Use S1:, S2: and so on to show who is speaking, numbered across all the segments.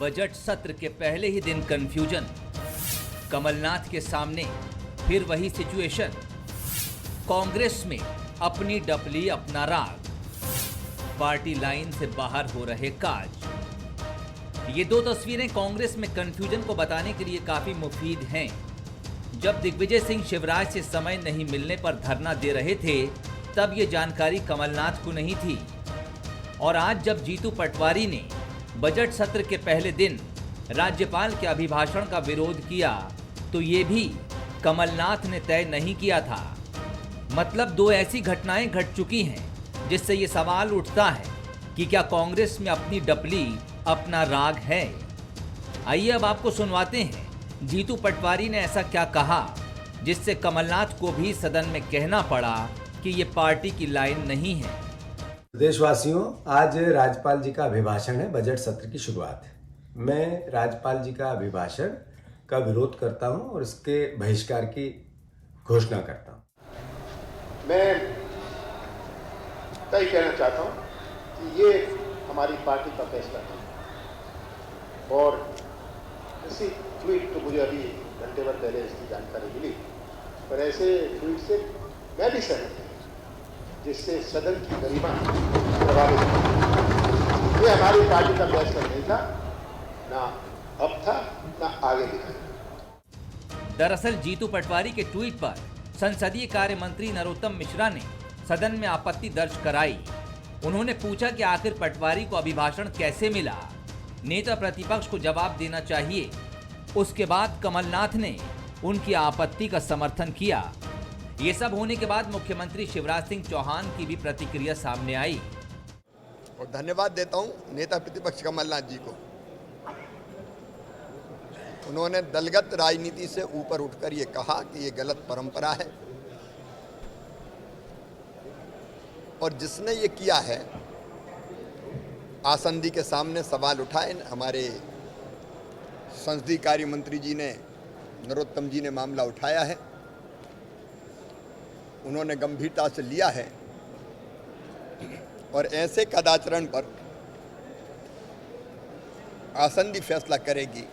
S1: Budget सत्र के पहले ही दिन कंफ्यूजन। कमलनाथ के सामने फिर वही सिचुएशन। कांग्रेस में अपनी डपली अपना राग। पार्टी लाइन से बाहर हो रहे काज। ये दो तस्वीरें कांग्रेस में कंफ्यूजन को बताने के लिए काफी मुफीद हैं। जब दिग्विजय सिंह शिवराज से समय नहीं मिलने पर धरना दे रहे थे, तब ये जानकारी कमलनाथ को नहीं थी। और आज जब जीतू पटवारी ने बजट सत्र के पहले दिन राज्यपाल के अभिभाषण का विरोध किया, तो ये भी कमलनाथ ने तय नहीं किया था। मतलब दो ऐसी घटनाएं घट चुकी हैं जिससे ये सवाल उठता है कि क्या कांग्रेस में अपनी डपली अपना राग है। आइए अब आपको सुनवाते हैं जीतू पटवारी ने ऐसा क्या कहा जिससे कमलनाथ को भी सदन में कहना पड़ा कि ये पार्टी की लाइन नहीं है।
S2: देशवासियों, आज राज्यपाल जी का अभिभाषण है, बजट सत्र की शुरुआत है। मैं राज्यपाल जी का अभिभाषण का विरोध करता हूं और इसके बहिष्कार की घोषणा करता हूं।
S3: मैं तय कहना चाहता हूं कि ये हमारी पार्टी का फैसला है और इसी ट्वीट तो मुझे अभी घंटे भर पहले इसकी जानकारी मिली, पर ऐसे ट्वीट से मैं भी सहमत हूं जिससे सदन की गरिमा प्रभावित हुई। ये हमारी पार्टी का फैसला नहीं था, ना अब था, ना आगे दिखाएगा।
S1: दरअसल जीतू पटवारी के ट्वीट पर संसदीय कार्य मंत्री नरोत्तम मिश्रा ने सदन में आपत्ति दर्ज कराई। उन्होंने पूछा कि आखिर पटवारी को अभिभाषण कैसे मिला। नेता प्रतिपक्ष को जवाब देना चाहिए। उसके बाद कमलनाथ ने उनकी आपत्ति का समर्थन किया। ये सब होने के बाद मुख्यमंत्री शिवराज सिंह चौहान की भी प्रतिक्रिया सामने आई।
S4: और धन्यवाद देता हूं नेता प्रतिपक्ष कमलनाथ जी को। उन्होंने दलगत राजनीति से ऊपर उठकर ये कहा कि ये गलत परंपरा है, और जिसने ये किया है आसंदी के सामने सवाल उठाए। हमारे संसदीय कार्य मंत्री जी ने, नरोत्तम जी ने मामला उठाया है, उन्होंने गंभीरता से लिया है और ऐसे कदाचरण पर आसंदी फैसला करेगी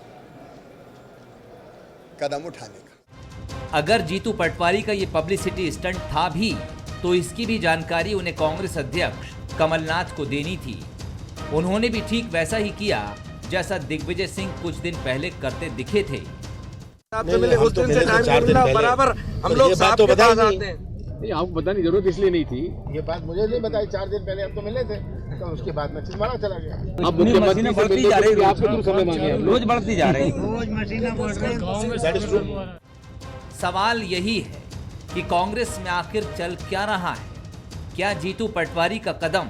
S4: कदम उठाने का।
S1: अगर जीतू पटवारी का ये पब्लिसिटी स्टंट था भी, तो इसकी भी जानकारी उन्हें कांग्रेस अध्यक्ष कमलनाथ को देनी थी। उन्होंने भी ठीक वैसा ही किया जैसा दिग्विजय सिंह कुछ दिन पहले करते दिखे थे।
S5: आपसे मिले उस दिन से टाइम मिला बराबर हम लोग साथ के पास आते हैं।
S6: नहीं, आपको बताने की जरूरत इसलिए नहीं थी।
S3: ये बात मुझे नहीं बताई, 4 दिन पहले हम तो मिले थे, तो उसके बाद मैं छिंदवाड़ा चला गया।
S6: अब मुख्यमंत्री से बढ़ती जा रही है, आपको क्यों समय मांगे?
S5: रोज बढ़ती जा रही
S3: है।
S1: सवाल यही है कि कांग्रेस में आखिर चल क्या रहा है। क्या जीतू पटवारी का कदम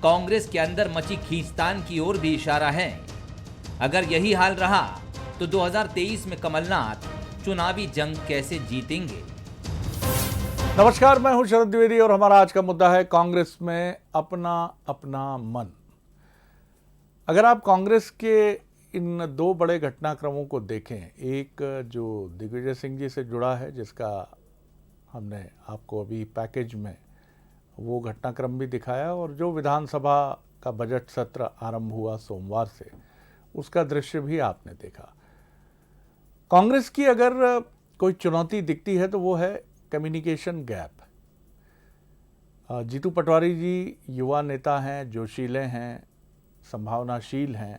S1: कांग्रेस के अंदर मची खींचतान की ओर भी इशारा है? अगर यही हाल रहा तो 2023 में कमलनाथ चुनावी जंग कैसे जीतेंगे?
S7: नमस्कार, मैं हूं शरद द्विवेदी और हमारा आज का मुद्दा है कांग्रेस में अपना अपना मन। अगर आप कांग्रेस के इन दो बड़े घटनाक्रमों को देखें, एक जो दिग्विजय सिंह जी से जुड़ा है, जिसका हमने आपको अभी पैकेज में वो घटनाक्रम भी दिखाया, और जो विधानसभा का बजट सत्र आरंभ हुआ सोमवार से, उसका दृश्य भी आपने देखा। कांग्रेस की अगर कोई चुनौती दिखती है तो वो है कम्युनिकेशन गैप। जीतू पटवारी जी युवा नेता हैं, जोशीले हैं, संभावनाशील हैं,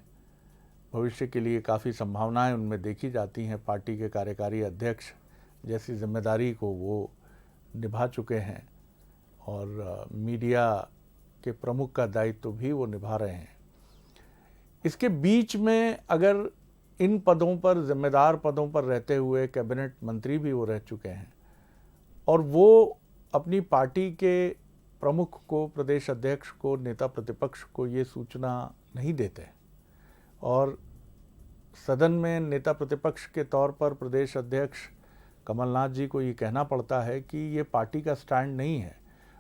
S7: भविष्य के लिए काफ़ी संभावनाएं उनमें देखी जाती हैं। पार्टी के कार्यकारी अध्यक्ष जैसी जिम्मेदारी को वो निभा चुके हैं और मीडिया के प्रमुख का दायित्व भी वो निभा रहे हैं। इसके बीच में अगर इन पदों पर, जिम्मेदार पदों पर रहते हुए कैबिनेट मंत्री भी वो रह चुके हैं, और वो अपनी पार्टी के प्रमुख को, प्रदेश अध्यक्ष को, नेता प्रतिपक्ष को ये सूचना नहीं देते, और सदन में नेता प्रतिपक्ष के तौर पर प्रदेश अध्यक्ष कमलनाथ जी को ये कहना पड़ता है कि ये पार्टी का स्टैंड नहीं है,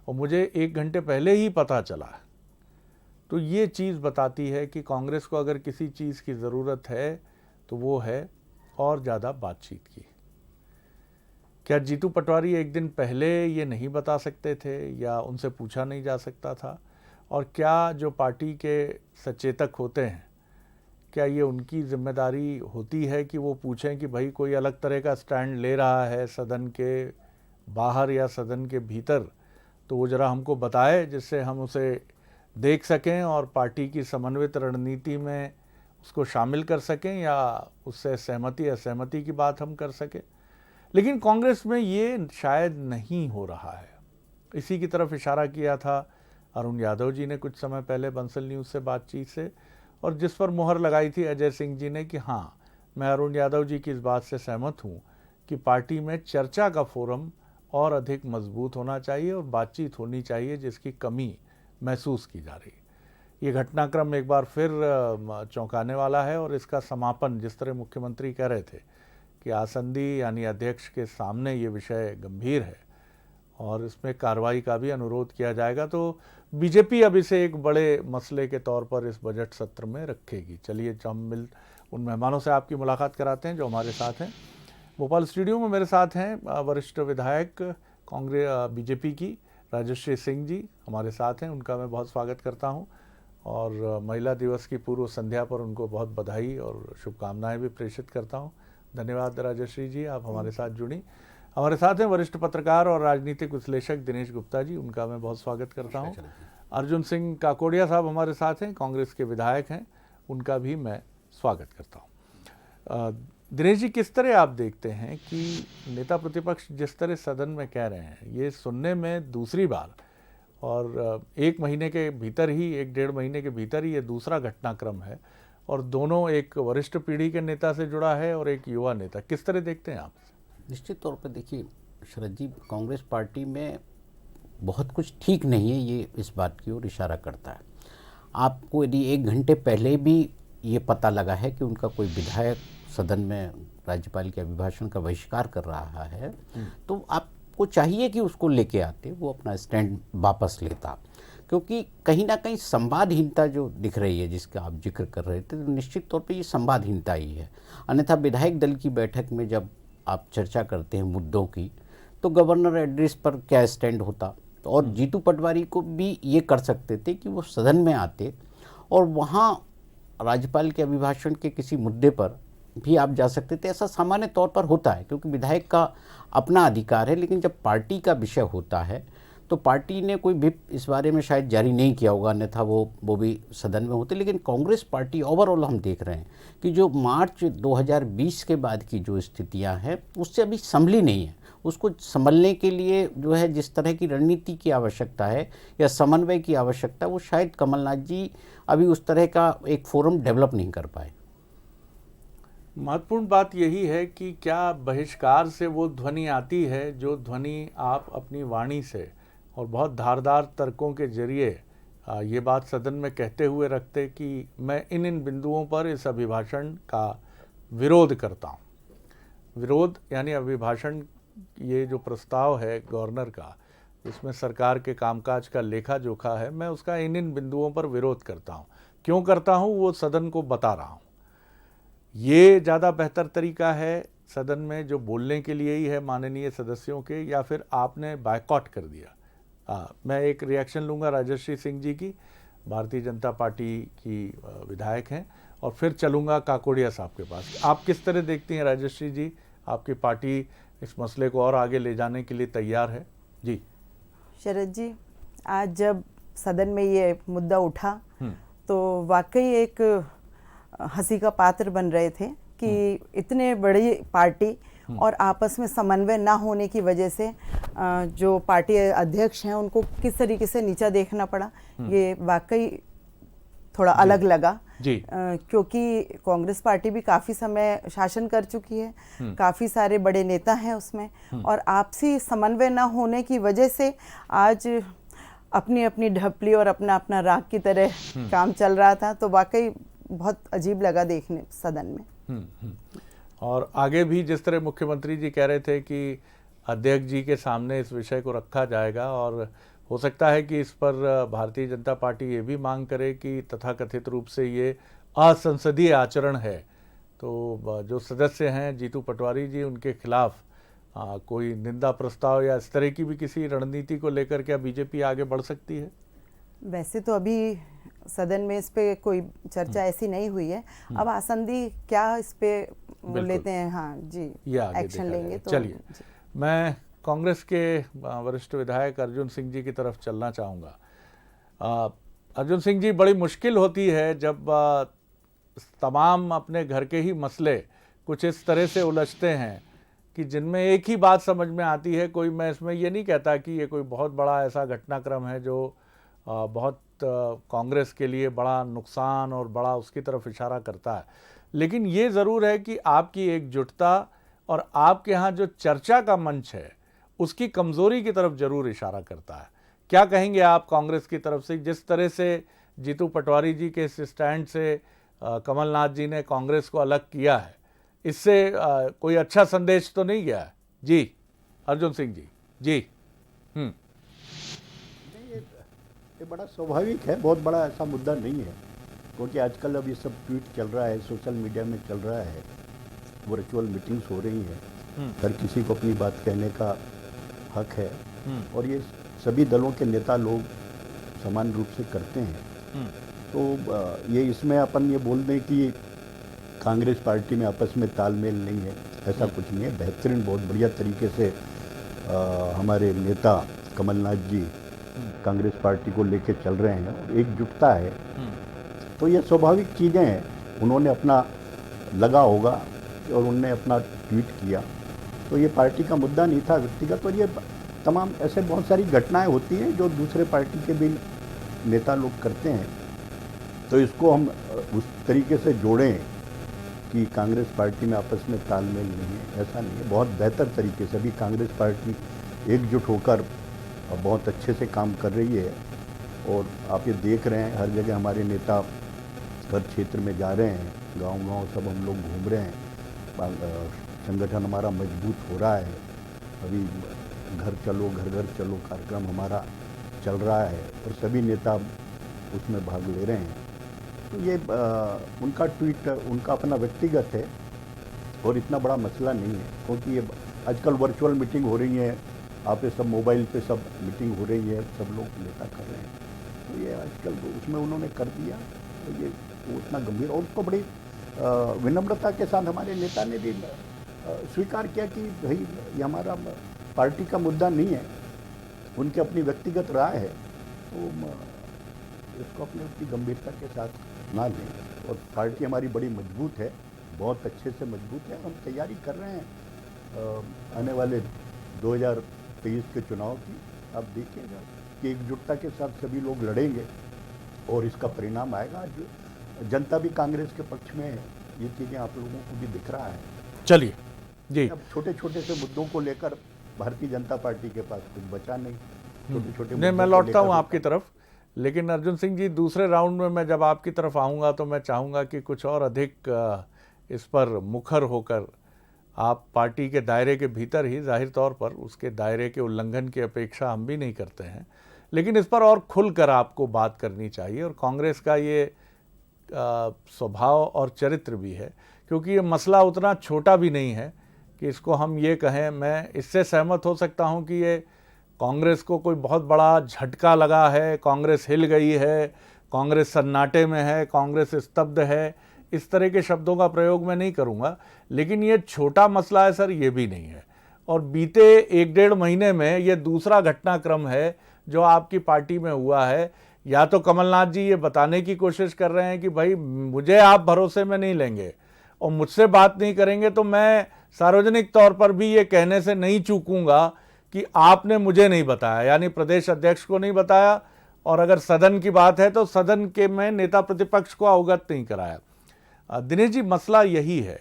S7: और मुझे 1 घंटे पहले ही पता चला। तो ये चीज़ बताती है कि कांग्रेस को अगर किसी चीज़ की ज़रूरत है तो वो है और ज़्यादा बातचीत की। क्या जीतू पटवारी 1 दिन पहले ये नहीं बता सकते थे, या उनसे पूछा नहीं जा सकता था? और क्या जो पार्टी के सचेतक होते हैं, क्या ये उनकी जिम्मेदारी होती है कि वो पूछें कि भाई कोई अलग तरह का स्टैंड ले रहा है सदन के बाहर या सदन के भीतर, तो वो ज़रा हमको बताए जिससे हम उसे देख सकें और पार्टी की समन्वित रणनीति में उसको शामिल कर सकें या उससे सहमति असहमति की बात हम कर सकें। लेकिन कांग्रेस में ये शायद नहीं हो रहा है। इसी की तरफ इशारा किया था अरुण यादव जी ने कुछ समय पहले बंसल न्यूज़ से बातचीत से, और जिस पर मुहर लगाई थी अजय सिंह जी ने कि हाँ, मैं अरुण यादव जी की इस बात से सहमत हूँ कि पार्टी में चर्चा का फोरम और अधिक मजबूत होना चाहिए और बातचीत होनी चाहिए, जिसकी कमी महसूस की जा रही है। ये घटनाक्रम एक बार फिर चौंकाने वाला है और इसका समापन जिस तरह मुख्यमंत्री कह रहे थे कि आसंदी यानी अध्यक्ष के सामने ये विषय गंभीर है और इसमें कार्रवाई का भी अनुरोध किया जाएगा, तो बीजेपी अब इसे एक बड़े मसले के तौर पर इस बजट सत्र में रखेगी। चलिए हम उन मेहमानों से आपकी मुलाकात कराते हैं जो हमारे साथ हैं। भोपाल स्टूडियो में मेरे साथ हैं वरिष्ठ विधायक कांग्रेस बीजेपी की राजश्री सिंह जी हमारे साथ हैं, उनका मैं बहुत स्वागत करता हूं और महिला दिवस की पूर्व संध्या पर उनको बहुत बधाई और शुभकामनाएं भी प्रेषित करता हूं। धन्यवाद राजश्री जी, आप हमारे साथ जुड़ी। हमारे साथ हैं वरिष्ठ पत्रकार और राजनीतिक विश्लेषक दिनेश गुप्ता जी, उनका मैं बहुत स्वागत करता हूं। अर्जुन सिंह काकोड़िया साहब हमारे साथ हैं, कांग्रेस के विधायक हैं, उनका भी मैं स्वागत करता हूं। दिनेश जी, किस तरह आप देखते हैं कि नेता प्रतिपक्ष जिस तरह सदन में कह रहे हैं, ये सुनने में दूसरी बार और एक महीने के भीतर ही, 1-1.5 महीने के भीतर ही ये दूसरा घटनाक्रम है और दोनों एक वरिष्ठ पीढ़ी के नेता से जुड़ा है और एक युवा नेता, किस तरह देखते हैं आप?
S8: निश्चित तौर पर देखिए शरद जी, कांग्रेस पार्टी में बहुत कुछ ठीक नहीं है, ये इस बात की ओर इशारा करता है। आपको यदि 1 घंटे पहले भी ये पता लगा है कि उनका कोई विधायक सदन में राज्यपाल के अभिभाषण का बहिष्कार कर रहा है, तो आपको चाहिए कि उसको लेके आते, वो अपना स्टैंड वापस लेता, क्योंकि कहीं ना कहीं संवादहीनता जो दिख रही है जिसका आप जिक्र कर रहे थे, तो निश्चित तौर पे ये संवादहीनता ही है। अन्यथा विधायक दल की बैठक में जब आप चर्चा करते हैं मुद्दों की, तो गवर्नर एड्रेस पर क्या स्टैंड होता, और जीतू पटवारी को भी ये कर सकते थे कि वो सदन में आते और वहाँ राज्यपाल के अभिभाषण के किसी मुद्दे पर भी आप जा सकते थे। ऐसा सामान्य तौर पर होता है क्योंकि विधायक का अपना अधिकार है, लेकिन जब पार्टी का विषय होता है तो पार्टी ने कोई भी इस बारे में शायद जारी नहीं किया होगा, अन्यथा वो भी सदन में होते। लेकिन कांग्रेस पार्टी ओवरऑल हम देख रहे हैं कि जो मार्च 2020 के बाद की जो स्थितियां हैं उससे अभी संभली नहीं है। उसको संभलने के लिए जो है जिस तरह की रणनीति की आवश्यकता है या समन्वय की आवश्यकता, वो शायद कमलनाथ जी अभी उस तरह का एक फोरम डेवलप नहीं कर पाए।
S7: महत्वपूर्ण बात यही है कि क्या बहिष्कार से वो ध्वनि आती है जो ध्वनि आप अपनी वाणी से और बहुत धारदार तर्कों के जरिए ये बात सदन में कहते हुए रखते कि मैं इन बिंदुओं पर इस अभिभाषण का विरोध करता हूँ। विरोध यानी अभिभाषण, ये जो प्रस्ताव है गवर्नर का, इसमें सरकार के कामकाज का लेखा जोखा है, मैं उसका इन बिंदुओं पर विरोध करता हूँ। क्यों करता हूँ वो सदन को बता रहा हूँ। ये ज़्यादा बेहतर तरीका है सदन में जो बोलने के लिए ही है माननीय सदस्यों के, या फिर आपने बायकॉट कर दिया? मैं एक रिएक्शन लूँगा राजश्री सिंह जी की, भारतीय जनता पार्टी की विधायक हैं, और फिर चलूँगा काकोड़िया साहब के पास। आप किस तरह देखती हैं राजश्री जी, आपकी पार्टी इस मसले को और आगे ले जाने के लिए तैयार है? जी
S9: शरद जी, आज जब सदन में ये मुद्दा उठा तो वाकई एक हंसी का पात्र बन रहे थे कि इतने बड़ी पार्टी और आपस में समन्वय ना होने की वजह से जो पार्टी अध्यक्ष हैं उनको किस तरीके से नीचा देखना पड़ा। ये वाकई थोड़ा अलग लगा जी। क्योंकि कांग्रेस पार्टी भी काफ़ी समय शासन कर चुकी है, काफ़ी सारे बड़े नेता हैं उसमें, और आपसी समन्वय ना होने की वजह से आज अपनी अपनी ढपली और अपना अपना राग की तरह काम चल रहा था। तो वाकई बहुत अजीब लगा देखने सदन में।
S7: और आगे भी जिस तरह मुख्यमंत्री जी कह रहे थे कि अध्यक्ष जी के सामने इस विषय को रखा जाएगा, और हो सकता है कि इस पर भारतीय जनता पार्टी ये भी मांग करे कि तथाकथित रूप से ये असंसदीय आचरण है, तो जो सदस्य हैं जीतू पटवारी जी, उनके खिलाफ कोई निंदा प्रस्ताव या इस तरह की भी किसी रणनीति को लेकर क्या बीजेपी आगे बढ़ सकती है?
S9: वैसे तो अभी सदन में इस पे कोई चर्चा ऐसी नहीं हुई है। अब आसंदी क्या इस पे लेते हैं, हाँ जी, एक्शन लेंगे। तो
S7: चलिए, मैं कांग्रेस के वरिष्ठ विधायक अर्जुन सिंह जी की तरफ चलना चाहूँगा। अर्जुन सिंह जी, बड़ी मुश्किल होती है जब तमाम अपने घर के ही मसले कुछ इस तरह से उलझते हैं कि जिनमें एक ही बात समझ में आती है। कोई, मैं इसमें ये नहीं कहता कि ये कोई बहुत बड़ा ऐसा घटनाक्रम है जो बहुत कांग्रेस के लिए बड़ा नुकसान और बड़ा उसकी तरफ इशारा करता है, लेकिन ये ज़रूर है कि आपकी एकजुटता और आपके यहाँ जो चर्चा का मंच है उसकी कमज़ोरी की तरफ ज़रूर इशारा करता है। क्या कहेंगे आप कांग्रेस की तरफ से, जिस तरह से जीतू पटवारी जी के इस स्टैंड से कमलनाथ जी ने कांग्रेस को अलग किया है, इससे कोई अच्छा संदेश तो नहीं गया है? जी अर्जुन सिंह जी। जी
S10: ये बड़ा स्वाभाविक है, बहुत बड़ा ऐसा मुद्दा नहीं है, क्योंकि आजकल अब ये सब ट्वीट चल रहा है, सोशल मीडिया में चल रहा है, वर्चुअल मीटिंग्स हो रही हैं, हर किसी को अपनी बात कहने का हक है, और ये सभी दलों के नेता लोग समान रूप से करते हैं। तो ये इसमें अपन ये बोल दें कि कांग्रेस पार्टी में आपस में तालमेल नहीं है, ऐसा कुछ नहीं है। बेहतरीन, बहुत बढ़िया तरीके से हमारे नेता कमलनाथ जी कांग्रेस पार्टी को लेके चल रहे हैं और एकजुटता है, तो ये स्वाभाविक चीज़ें हैं। उन्होंने अपना लगा होगा और उनने अपना ट्वीट किया, तो ये पार्टी का मुद्दा नहीं था व्यक्तिगत। और ये तमाम ऐसे बहुत सारी घटनाएं होती हैं जो दूसरे पार्टी के भी नेता लोग करते हैं, तो इसको हम उस तरीके से जोड़ें कि कांग्रेस पार्टी में आपस में तालमेल नहीं है, ऐसा नहीं है। बहुत बेहतर तरीके से अभी कांग्रेस पार्टी एकजुट होकर बहुत अच्छे से काम कर रही है, और आप ये देख रहे हैं हर जगह हमारे नेता हर क्षेत्र में जा रहे हैं, गांव-गांव सब हम लोग घूम रहे हैं, संगठन हमारा मजबूत हो रहा है। अभी घर चलो घर घर चलो कार्यक्रम हमारा चल रहा है और सभी नेता उसमें भाग ले रहे हैं। तो ये उनका ट्वीट उनका अपना व्यक्तिगत है और इतना बड़ा मसला नहीं है, क्योंकि ये आजकल वर्चुअल मीटिंग हो रही है, आप ये सब मोबाइल पे सब मीटिंग हो रही है, सब लोग नेता कर रहे हैं, तो ये आजकल उसमें उन्होंने कर दिया, तो ये उतना गंभीर और उसको बड़ी विनम्रता के साथ हमारे नेता ने भी स्वीकार किया कि भाई ये हमारा पार्टी का मुद्दा नहीं है, उनकी अपनी व्यक्तिगत राय है, तो इसको अपनी गंभीरता के साथ ना लें। और पार्टी हमारी बड़ी मजबूत है, बहुत अच्छे से मजबूत है। हम तैयारी कर रहे हैं आने वाले 2023 के चुनाव की। आप देखिएगा कि एकजुटता के साथ सभी लोग लड़ेंगे और इसका परिणाम आएगा। आज जनता भी कांग्रेस के पक्ष में है, ये चीज़ें आप लोगों को भी दिख रहा है।
S7: चलिए जी,
S10: अब छोटे छोटे से मुद्दों को लेकर भारतीय जनता पार्टी के पास कुछ बचा नहीं, छोटे छोटे
S7: नहीं, मैं लौटता हूँ आपकी तरफ, लेकिन अर्जुन सिंह जी दूसरे राउंड में मैं जब आपकी तरफ आऊँगा तो मैं चाहूँगा कि कुछ और अधिक इस पर मुखर होकर आप पार्टी के दायरे के भीतर ही, जाहिर तौर पर उसके दायरे के उल्लंघन की अपेक्षा हम भी नहीं करते हैं, लेकिन इस पर और खुलकर आपको बात करनी चाहिए। और कांग्रेस का ये स्वभाव और चरित्र भी है, क्योंकि ये मसला उतना छोटा भी नहीं है कि इसको हम ये कहें। मैं इससे सहमत हो सकता हूँ कि ये कांग्रेस को कोई बहुत बड़ा झटका लगा है, कांग्रेस हिल गई है, कांग्रेस सन्नाटे में है, कांग्रेस स्तब्ध है, इस तरह के शब्दों का प्रयोग मैं नहीं करूँगा, लेकिन ये छोटा मसला है सर, ये भी नहीं है। और बीते 1-1.5 महीने में ये दूसरा घटनाक्रम है जो आपकी पार्टी में हुआ है। या तो कमलनाथ जी ये बताने की कोशिश कर रहे हैं कि भाई मुझे आप भरोसे में नहीं लेंगे और मुझसे बात नहीं करेंगे, तो मैं सार्वजनिक तौर पर भी ये कहने से नहीं चूकूंगा कि आपने मुझे नहीं बताया, यानी प्रदेश अध्यक्ष को नहीं बताया, और अगर सदन की बात है तो सदन के में नेता प्रतिपक्ष को अवगत नहीं कराया। दिनेश जी, मसला यही है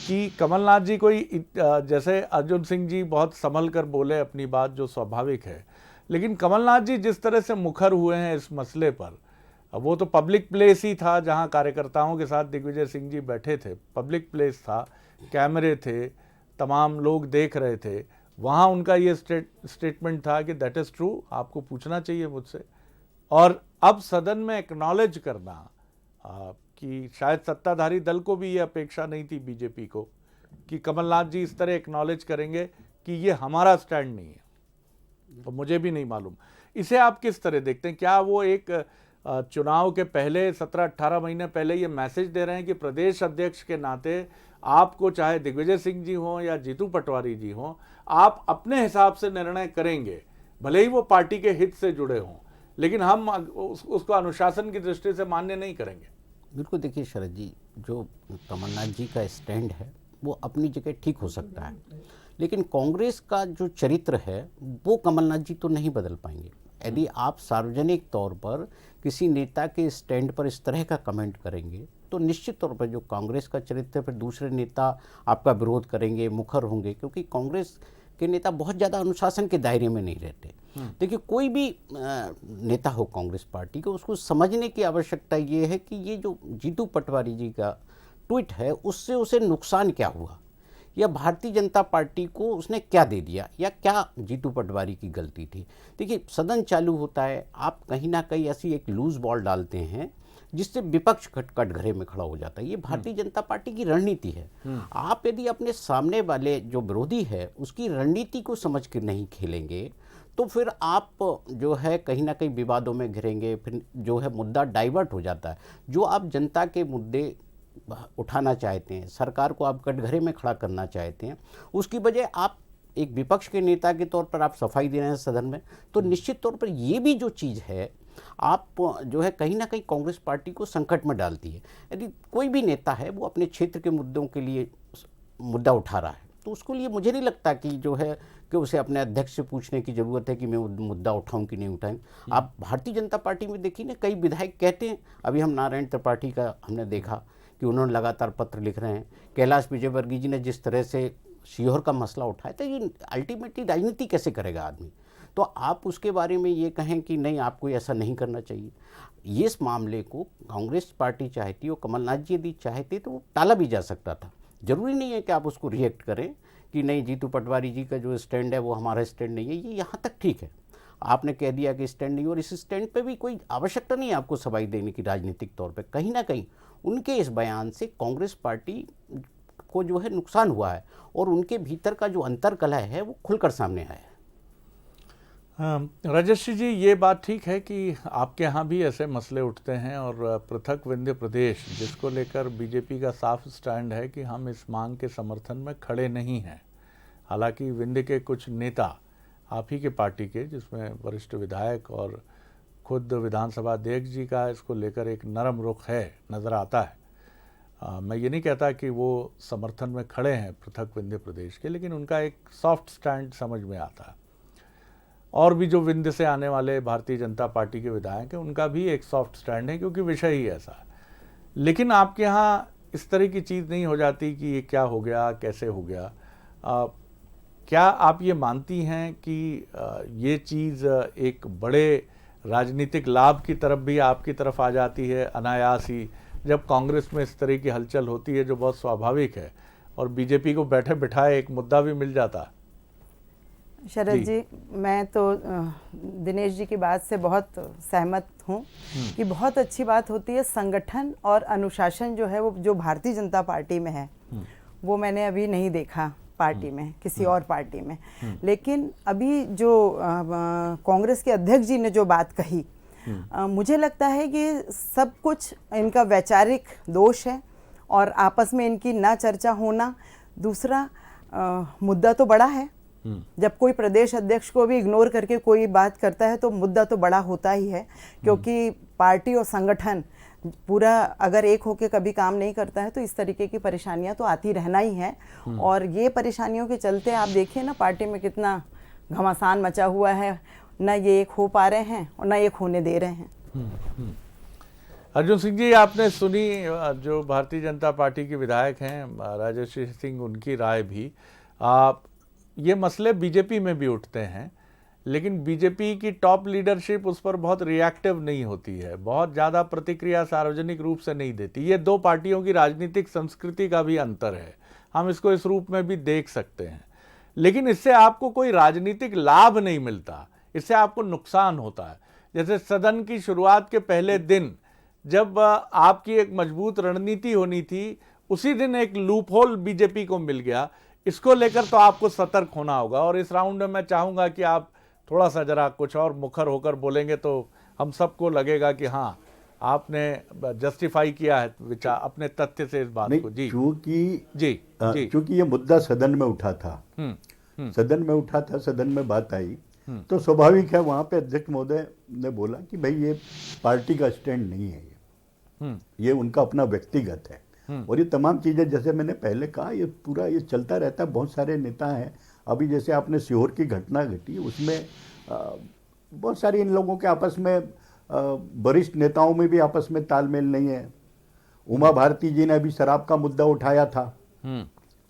S7: कि कमलनाथ जी कोई, जैसे अर्जुन सिंह जी बहुत संभल कर बोले अपनी बात, जो स्वाभाविक है, लेकिन कमलनाथ जी जिस तरह से मुखर हुए हैं इस मसले पर, वो तो पब्लिक प्लेस ही था जहां कार्यकर्ताओं के साथ दिग्विजय सिंह जी बैठे थे, पब्लिक प्लेस था, कैमरे थे, तमाम लोग देख रहे थे, वहां उनका ये स्टेटमेंट था कि दैट इज़ ट्रू, आपको पूछना चाहिए मुझसे। और अब सदन में एक्नॉलेज करना कि शायद सत्ताधारी दल को भी ये अपेक्षा नहीं थी, बीजेपी को, कि कमलनाथ जी इस तरह एक्नॉलेज करेंगे कि ये हमारा स्टैंड नहीं है, तो मुझे भी नहीं मालूम। इसे आप किस तरह देखते हैं? क्या वो एक चुनाव के पहले 17-18 महीने पहले ये मैसेज दे रहे हैं कि प्रदेश अध्यक्ष के नाते आपको चाहे दिग्विजय सिंह जी हों या जीतू पटवारी जी हों, आप अपने हिसाब से निर्णय करेंगे, भले ही वो पार्टी के हित से जुड़े हों, लेकिन हम उसको अनुशासन की दृष्टि से मान्य नहीं करेंगे।
S8: बिल्कुल, देखिए शरद जी, जो कमलनाथ जी का स्टैंड है वो अपनी जगह ठीक हो सकता है, लेकिन कांग्रेस का जो चरित्र है वो कमलनाथ जी तो नहीं बदल पाएंगे। यदि आप सार्वजनिक तौर पर किसी नेता के स्टैंड पर इस तरह का कमेंट करेंगे तो निश्चित तौर पर जो कांग्रेस का चरित्र है, फिर दूसरे नेता आपका विरोध करेंगे, मुखर होंगे, क्योंकि कांग्रेस के नेता बहुत ज़्यादा अनुशासन के दायरे में नहीं रहते। देखिए, कोई भी नेता हो कांग्रेस पार्टी को, उसको समझने की आवश्यकता ये है कि ये जो जीतू पटवारी जी का ट्वीट है उससे उसे नुकसान क्या हुआ, या भारतीय जनता पार्टी को उसने क्या दे दिया, या क्या जीतू पटवारी की गलती थी। देखिए, सदन चालू होता है, आप कहीं ना कहीं ऐसी एक लूज बॉल डालते हैं जिससे विपक्ष कटघरे में खड़ा हो जाता है। ये भारतीय जनता पार्टी की रणनीति है। आप यदि अपने सामने वाले जो विरोधी है उसकी रणनीति को समझ कर नहीं खेलेंगे तो फिर आप जो है कहीं ना कहीं विवादों में घिरेंगे, फिर जो है मुद्दा डाइवर्ट हो जाता है। जो आप जनता के मुद्दे उठाना चाहते हैं, सरकार को आप कटघरे में खड़ा करना चाहते हैं, उसकी वजह आप एक विपक्ष के नेता के तौर पर आप सफाई दे रहे हैं सदन में, तो निश्चित तौर पर ये भी जो चीज़ है आप जो है कहीं ना कहीं कांग्रेस पार्टी को संकट में डालती है। यदि कोई भी नेता है वो अपने क्षेत्र के मुद्दों के लिए मुद्दा उठा रहा है तो उसको लिए मुझे नहीं लगता कि जो है कि उसे अपने अध्यक्ष से पूछने की ज़रूरत है कि मैं मुद्दा उठाऊं कि नहीं उठाऊं। आप भारतीय जनता पार्टी में देखिए ना, कई विधायक कहते हैं, अभी हम नारायण त्रिपाठी का हमने देखा कि उन्होंने लगातार पत्र लिख रहे हैं, कैलाश विजयवर्गीय जी ने जिस तरह से सीहोर का मसला उठाया, तो ये अल्टीमेटली राजनीति कैसे करेगा आदमी। तो आप उसके बारे में ये कहें कि नहीं आपको ऐसा नहीं करना चाहिए, ये इस मामले को कांग्रेस पार्टी चाहती हो, कमलनाथ जी यदि चाहते तो वो टाला भी जा सकता था। जरूरी नहीं है कि आप उसको रिएक्ट करें कि नहीं जीतू पटवारी जी का जो स्टैंड है वो हमारा स्टैंड नहीं है, ये यहाँ तक ठीक है, आपने कह दिया कि स्टैंड नहीं, और इस स्टैंड पे भी कोई आवश्यकता नहीं है आपको सफाई देने की राजनीतिक तौर पे। कहीं ना कहीं उनके इस बयान से कांग्रेस पार्टी को जो है नुकसान हुआ है और उनके भीतर का जो अंतर्कलह है वो खुलकर सामने आया है।
S7: राजश्री जी, ये बात ठीक है कि आपके यहाँ भी ऐसे मसले उठते हैं और पृथक विंध्य प्रदेश जिसको लेकर बीजेपी का साफ स्टैंड है कि हम इस मांग के समर्थन में खड़े नहीं हैं। हालांकि विंध्य के कुछ नेता आप ही के पार्टी के, जिसमें वरिष्ठ विधायक और खुद विधानसभा अध्यक्ष जी का इसको लेकर एक नरम रुख है, नज़र आता है। मैं ये नहीं कहता कि वो समर्थन में खड़े हैं पृथक विंध्य प्रदेश के, लेकिन उनका एक सॉफ्ट स्टैंड समझ में आता है। और भी जो विंध्य से आने वाले भारतीय जनता पार्टी के विधायक हैं उनका भी एक सॉफ्ट स्टैंड है, क्योंकि विषय ही ऐसा है। लेकिन आपके यहाँ इस तरह की चीज़ नहीं हो जाती कि ये क्या हो गया, कैसे हो गया। क्या आप ये मानती हैं कि ये चीज़ एक बड़े राजनीतिक लाभ की तरफ भी आपकी तरफ आ जाती है अनायास ही, जब कांग्रेस में इस तरह की हलचल होती है जो बहुत स्वाभाविक है, और बीजेपी को बैठे बिठाए एक मुद्दा भी मिल जाता है?
S9: शरद जी, मैं तो दिनेश जी की बात से बहुत सहमत हूँ कि बहुत अच्छी बात होती है संगठन और अनुशासन जो है वो जो भारतीय जनता पार्टी में है वो मैंने अभी नहीं देखा पार्टी में, किसी और पार्टी में। लेकिन अभी जो कांग्रेस के अध्यक्ष जी ने जो बात कही, मुझे लगता है कि सब कुछ इनका वैचारिक दोष है और आपस में इनकी ना चर्चा होना। दूसरा, मुद्दा तो बड़ा है, जब कोई प्रदेश अध्यक्ष को भी इग्नोर करके कोई बात करता है तो मुद्दा तो बड़ा होता ही है, क्योंकि पार्टी और संगठन पूरा अगर एक होके कभी काम नहीं करता है तो इस तरीके की परेशानियां तो आती रहना ही है। और ये परेशानियों के चलते आप देखिए ना पार्टी में कितना घमासान मचा हुआ है, ना ये एक हो पा रहे हैं और ना एक होने दे रहे हैं।
S7: अर्जुन सिंह जी, आपने सुनी जो भारतीय जनता पार्टी के विधायक हैं राजश्री सिंह, उनकी राय भी। ये मसले बीजेपी में भी उठते हैं, लेकिन बीजेपी की टॉप लीडरशिप उस पर बहुत रिएक्टिव नहीं होती है, बहुत ज़्यादा प्रतिक्रिया सार्वजनिक रूप से नहीं देती। ये दो पार्टियों की राजनीतिक संस्कृति का भी अंतर है, हम इसको इस रूप में भी देख सकते हैं। लेकिन इससे आपको कोई राजनीतिक लाभ नहीं मिलता, इससे आपको नुकसान होता है। जैसे सदन की शुरुआत के पहले दिन जब आपकी एक मजबूत रणनीति होनी थी, उसी दिन एक लूपहोल बीजेपी को मिल गया। इसको लेकर तो आपको सतर्क होना होगा, और इस राउंड में मैं चाहूँगा कि आप थोड़ा सा जरा कुछ और मुखर होकर बोलेंगे तो हम सबको लगेगा कि हाँ आपने जस्टिफाई किया है विचार अपने तथ्य से इस बात को। जी
S10: चूंकि ये मुद्दा सदन में उठा था, सदन में बात आई, तो स्वाभाविक है वहां पे अध्यक्ष महोदय ने बोला कि भाई ये पार्टी का स्टैंड नहीं है, ये उनका अपना व्यक्तिगत है। और ये तमाम चीजें जैसे मैंने पहले कहा ये पूरा ये चलता रहता है। बहुत सारे नेता हैं, अभी जैसे आपने सीहोर की घटना घटी उसमें बहुत सारी इन लोगों के आपस में वरिष्ठ नेताओं में भी आपस में तालमेल नहीं है। उमा भारती जी ने अभी शराब का मुद्दा उठाया था,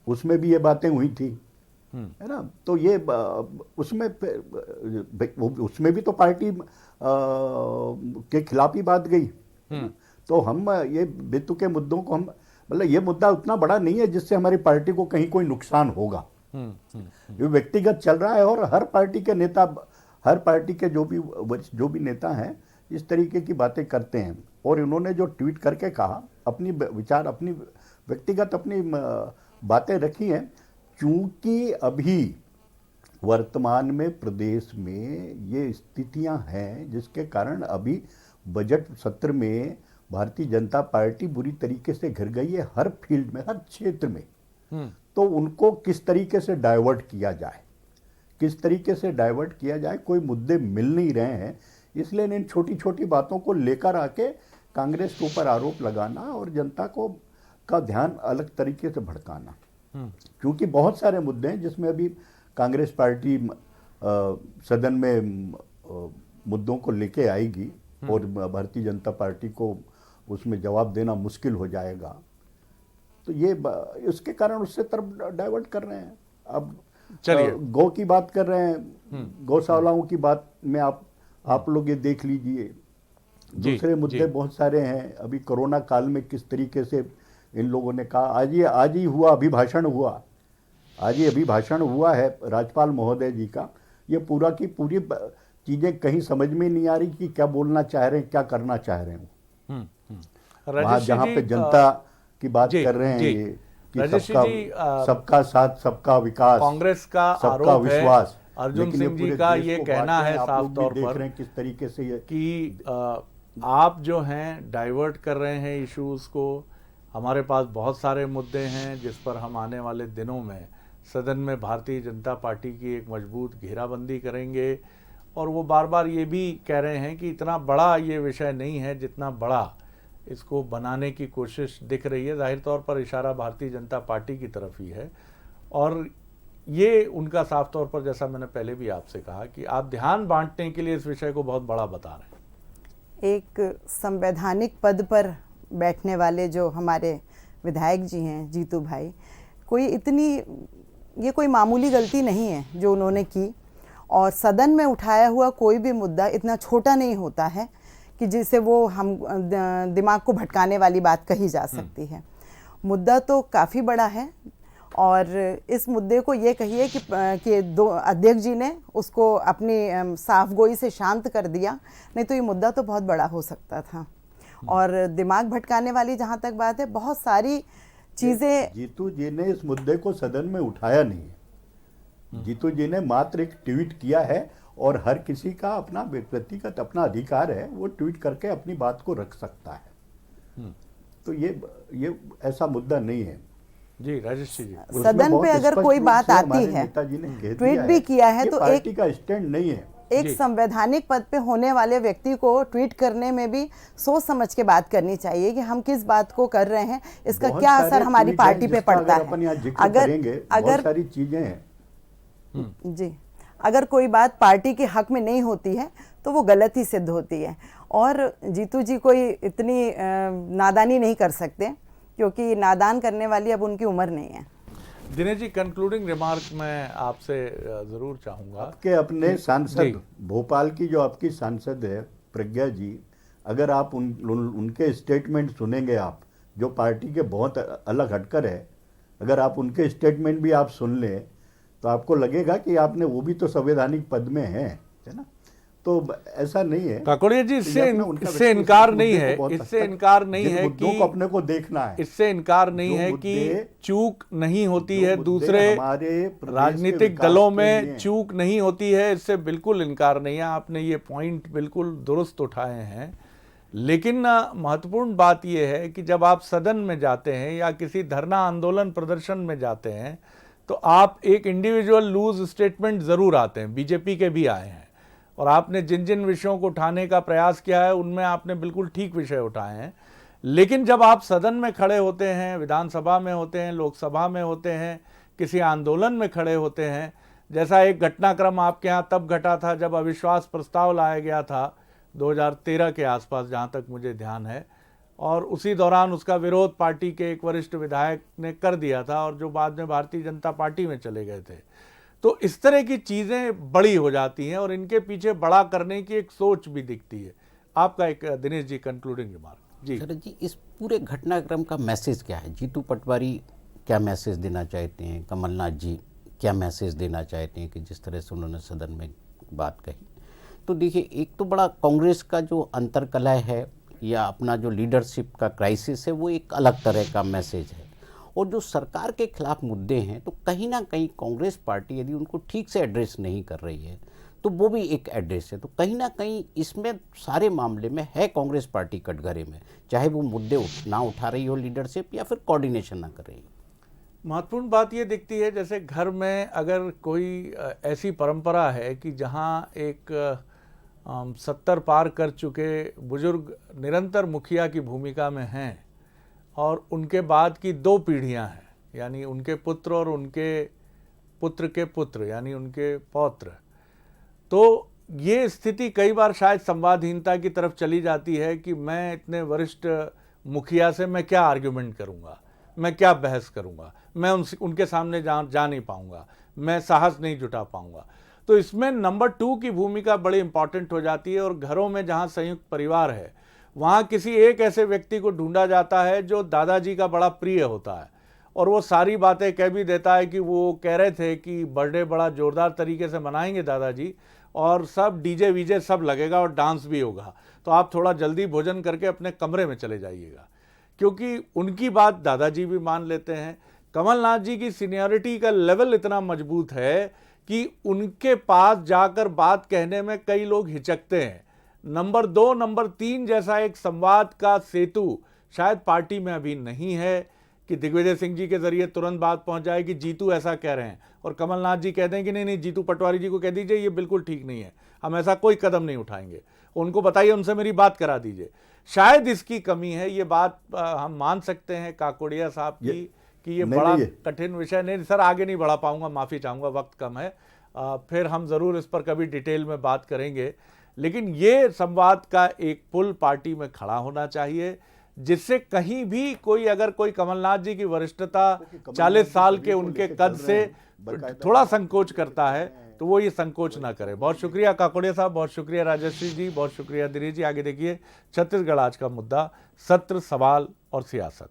S10: उसमें भी ये बातें हुई थी, है ना। तो ये उसमें भी तो पार्टी के खिलाफ ही बात गई। तो हम ये बेतुके मुद्दों को हम मतलब ये मुद्दा उतना बड़ा नहीं है जिससे हमारी पार्टी को कहीं कोई नुकसान होगा। ये व्यक्तिगत चल रहा है और हर पार्टी के नेता, हर पार्टी के जो भी नेता हैं इस तरीके की बातें करते हैं। और इन्होंने जो ट्वीट करके कहा, अपनी विचार, अपनी व्यक्तिगत अपनी बातें रखी हैं। चूंकि अभी वर्तमान में प्रदेश में ये स्थितियां हैं जिसके कारण अभी बजट सत्र में भारतीय जनता पार्टी बुरी तरीके से घिर गई है, हर फील्ड में, हर क्षेत्र में। तो उनको किस तरीके से डाइवर्ट किया जाए, किस तरीके से डाइवर्ट किया जाए, कोई मुद्दे मिल नहीं रहे हैं। इसलिए इन छोटी छोटी बातों को लेकर आके कांग्रेस के ऊपर आरोप लगाना और जनता का ध्यान अलग तरीके से भड़काना। क्योंकि बहुत सारे मुद्दे हैं जिसमें अभी कांग्रेस पार्टी सदन में मुद्दों को लेके आएगी और भारतीय जनता पार्टी को उसमें जवाब देना मुश्किल हो जाएगा। तो ये उसके कारण उससे तरफ डाइवर्ट कर रहे हैं। अब चलिए गौ की बात कर रहे हैं, गौशालाओं की बात में आप लोग ये देख लीजिए। दूसरे मुद्दे बहुत सारे हैं। अभी कोरोना काल में किस तरीके से इन लोगों ने कहा, आज ही हुआ अभिभाषण हुआ, आज ही अभिभाषण हुआ है राज्यपाल महोदय जी का। ये पूरा की पूरी चीजें कहीं समझ में नहीं आ रही कि क्या बोलना चाह रहे हैं, क्या करना चाह रहे हैं। वहां जहां पे जनता की बात कर रहे हैं ये कि सबका साथ, सबका विकास,
S7: कांग्रेस का
S10: सबका विश्वास।
S7: अर्जुन सिंह जी का ये कहना है साफ तौर पर
S10: किस तरीके से ये
S7: कि आप जो हैं डाइवर्ट कर रहे हैं इश्यूज को। हमारे पास बहुत सारे मुद्दे हैं जिस पर हम आने वाले दिनों में सदन में भारतीय जनता पार्टी की एक मजबूत घेराबंदी करेंगे। और वो बार बार ये भी कह रहे हैं कि इतना बड़ा ये विषय नहीं है जितना बड़ा इसको बनाने की कोशिश दिख रही है। जाहिर तौर पर इशारा भारतीय जनता पार्टी की तरफ ही है और ये उनका साफ तौर पर, जैसा मैंने पहले भी आपसे कहा, कि आप ध्यान बांटने के लिए इस विषय को बहुत बड़ा बता रहे हैं।
S9: एक संवैधानिक पद पर बैठने वाले जो हमारे विधायक जी हैं जीतू भाई, ये कोई मामूली गलती नहीं है जो उन्होंने की। और सदन में उठाया हुआ कोई भी मुद्दा इतना छोटा नहीं होता है कि जिसे वो हम दिमाग को भटकाने वाली बात कही जा सकती है। मुद्दा तो काफ़ी बड़ा है और इस मुद्दे को ये कहिए कि दो अध्यक्ष जी ने उसको अपनी साफ गोई से शांत कर दिया, नहीं तो ये मुद्दा तो बहुत बड़ा हो सकता था। और दिमाग भटकाने वाली जहाँ तक बात है, बहुत सारी चीज़ें
S10: जीतू जी ने इस मुद्दे को सदन में उठाया नहीं है। जीतू जी ने मात्र एक ट्वीट किया है और हर किसी का अपना व्यक्तिगत अपना अधिकार है, वो ट्वीट करके अपनी बात को रख सकता है। तो ये ऐसा मुद्दा नहीं है।
S7: जी राजेश जी,
S9: सदन पे अगर कोई बात आती है, ट्वीट भी किया है, तो
S10: पार्टी का स्टैंड नहीं है।
S9: एक संवैधानिक पद पे होने वाले व्यक्ति को ट्वीट करने में भी सोच समझ के बात करनी चाहिए कि हम किस बात को कर रहे हैं, इसका क्या असर हमारी पार्टी पे पड़ता है।
S10: अगर सारी चीजें हैं
S9: जी, अगर कोई बात पार्टी के हक में नहीं होती है तो वो गलत ही सिद्ध होती है। और जीतू जी कोई इतनी नादानी नहीं कर सकते क्योंकि नादान करने वाली अब उनकी उम्र नहीं है।
S7: दिनेश जी, कंक्लूडिंग रिमार्क मैं आपसे जरूर चाहूँगा
S10: कि अपने सांसद भोपाल की जो आपकी सांसद है प्रज्ञा जी, अगर आप उनके स्टेटमेंट सुनेंगे, आप जो पार्टी के बहुत अलग हटकर है, अगर आप उनके स्टेटमेंट भी आप सुन लें तो आपको लगेगा कि आपने वो भी तो संवैधानिक पद में है ना। तो ऐसा नहीं है
S7: काकोड़िया जी,
S10: ये
S7: इससे
S10: अपना उनका
S7: इससे
S10: व्यक्तिगत
S7: इनकार
S10: मुद्दे
S7: नहीं
S10: को
S7: है,
S10: बहुत हद
S7: इससे
S10: तक
S7: इनकार नहीं
S10: जिन
S7: है
S10: मुद्दों
S7: कि
S10: को अपने को देखना है,
S7: इससे इनकार नहीं
S10: जो
S7: है कि
S10: मुद्दे-
S7: चूक नहीं होती
S10: जो
S7: है,
S10: मुद्दे
S7: दूसरे
S10: हमारे प्रदेश के
S7: राजनीतिक
S10: विकास
S7: दलों
S10: के
S7: में
S10: लिए-
S7: चूक नहीं होती है, इससे बिल्कुल इनकार नहीं है। आपने ये पॉइंट बिल्कुल दुरुस्त उठाए हैं। लेकिन महत्वपूर्ण बात यह है कि जब आप सदन में जाते हैं या किसी धरना आंदोलन प्रदर्शन में जाते हैं तो आप एक इंडिविजुअल लूज स्टेटमेंट ज़रूर आते हैं। बीजेपी के भी आए हैं और आपने जिन जिन विषयों को उठाने का प्रयास किया है उनमें आपने बिल्कुल ठीक विषय उठाए हैं। लेकिन जब आप सदन में खड़े होते हैं, विधानसभा में होते हैं, लोकसभा में होते हैं, किसी आंदोलन में खड़े होते हैं, जैसा एक घटनाक्रम आपके यहाँ तब घटा था जब अविश्वास प्रस्ताव लाया गया था 2013 के आसपास, जहाँ तक मुझे ध्यान है, और उसी दौरान उसका विरोध पार्टी के एक वरिष्ठ विधायक ने कर दिया था और जो बाद में भारतीय जनता पार्टी में चले गए थे। तो इस तरह की चीज़ें बड़ी हो जाती हैं और इनके पीछे बड़ा करने की एक सोच भी दिखती है। आपका एक दिनेश जी कंक्लूडिंग रिमार्क। जी
S8: शरद जी, इस पूरे घटनाक्रम का मैसेज क्या है? जीतू पटवारी क्या मैसेज देना चाहते हैं? कमलनाथ जी क्या मैसेज देना चाहते हैं कि जिस तरह से उन्होंने सदन में बात कही? तो देखिए, एक तो बड़ा कांग्रेस का जो अंतर्कलह है या अपना जो लीडरशिप का क्राइसिस है वो एक अलग तरह का मैसेज है, और जो सरकार के खिलाफ मुद्दे हैं तो कहीं ना कहीं कांग्रेस पार्टी यदि उनको ठीक से एड्रेस नहीं कर रही है तो वो भी एक एड्रेस है। तो कहीं ना कहीं इसमें सारे मामले में है कांग्रेस पार्टी कटघरे में, चाहे वो मुद्दे ना उठा रही हो लीडरशिप या फिर कोऑर्डिनेशन ना कर रही हो।
S7: महत्वपूर्ण बात ये दिखती है, जैसे घर में अगर कोई ऐसी परंपरा है कि जहाँ एक 70 पार कर चुके बुजुर्ग निरंतर मुखिया की भूमिका में हैं और उनके बाद की 2 पीढ़ियां हैं, यानी उनके पुत्र और उनके पुत्र के पुत्र यानी उनके पौत्र, तो ये स्थिति कई बार शायद संवादहीनता की तरफ चली जाती है कि मैं इतने वरिष्ठ मुखिया से मैं क्या आर्ग्यूमेंट करूंगा, मैं क्या बहस करूंगा, मैं उनके सामने जा नहीं पाऊंगा, मैं साहस नहीं जुटा पाऊंगा। तो इसमें नंबर 2 की भूमिका बड़ी इंपॉर्टेंट हो जाती है। और घरों में जहाँ संयुक्त परिवार है वहाँ किसी एक ऐसे व्यक्ति को ढूंढा जाता है जो दादाजी का बड़ा प्रिय होता है और वो सारी बातें कह भी देता है कि वो कह रहे थे कि बर्थडे बड़ा जोरदार तरीके से मनाएंगे दादाजी और सब डीजे वीजे सब लगेगा और डांस भी होगा, तो आप थोड़ा जल्दी भोजन करके अपने कमरे में चले जाइएगा, क्योंकि उनकी बात दादाजी भी मान लेते हैं। कमलनाथ जी की सीनियरिटी का लेवल इतना मजबूत है कि उनके पास जाकर बात कहने में कई लोग हिचकते हैं। नंबर 2, नंबर 3 जैसा एक संवाद का सेतु शायद पार्टी में अभी नहीं है कि दिग्विजय सिंह जी के जरिए तुरंत बात पहुंच जाए कि जीतू ऐसा कह रहे हैं और कमलनाथ जी कह दें कि नहीं जीतू पटवारी जी को कह दीजिए ये बिल्कुल ठीक नहीं है, हम ऐसा कोई कदम नहीं उठाएंगे, उनको बताइए, उनसे मेरी बात करा दीजिए। शायद इसकी कमी है, ये बात हम मान सकते हैं काकोड़िया साहब की कि ये बड़ा कठिन विषय नहीं सर, आगे नहीं बढ़ा पाऊंगा, माफ़ी चाहूँगा, वक्त कम है, फिर हम ज़रूर इस पर कभी डिटेल में बात करेंगे। लेकिन ये संवाद का एक पुल पार्टी में खड़ा होना चाहिए जिससे कहीं भी कोई अगर कोई कमलनाथ जी की वरिष्ठता 40 साल के उनके कद से थोड़ा संकोच करता है तो वो ये संकोच ना करे। बहुत शुक्रिया काकोड़िया साहब, बहुत शुक्रिया राजश्री जी, बहुत शुक्रिया दिनेश जी। आगे देखिए छत्तीसगढ़ आज का मुद्दा, सत्र, सवाल और सियासत।